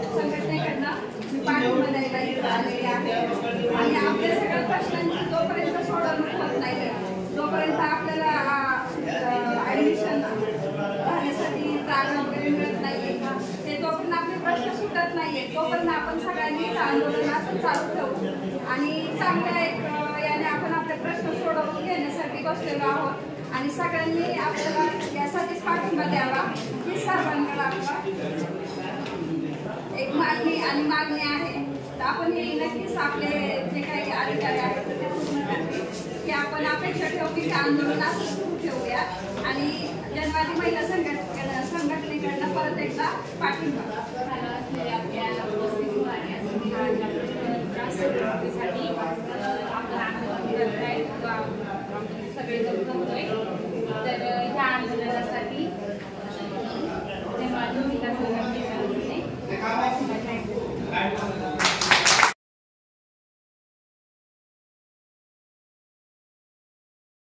संघटनेकडनं पाठिंबा द्यायला आलेली आहे आणि आपल्या सगळ्या प्रश्नांची जोपर्यंत सोडवणूक होत नाही जोपर्यंत आपल्याला ऍडमिशन राहण्यासाठी जागा वगैरे मिळत नाहीये ते तोपर्यंत आपले प्रश्न सुटत नाहीये तोपर्यंत आपण सगळ्यांनी आंदोलन असं चालू ठेवू आणि चांगल्या एक याने आपण आपले प्रश्न सोडवून घेण्यासाठी बसलेलो आहोत आणि सगळ्यांनी आपल्याला यासाठीच पाठिंबा द्यावा ही सर्वांकडे आपला एक मागणी आहे तर आपण हे नक्कीच आपले जे काही अधिकारी आहेत ते पूर्ण करतील की आपण अपेक्षा ठेवू की आंदोलन असं सुरू ठेवूया आणि जनवादी महिला संघटनेकडनं परत एकदा पाठिंबा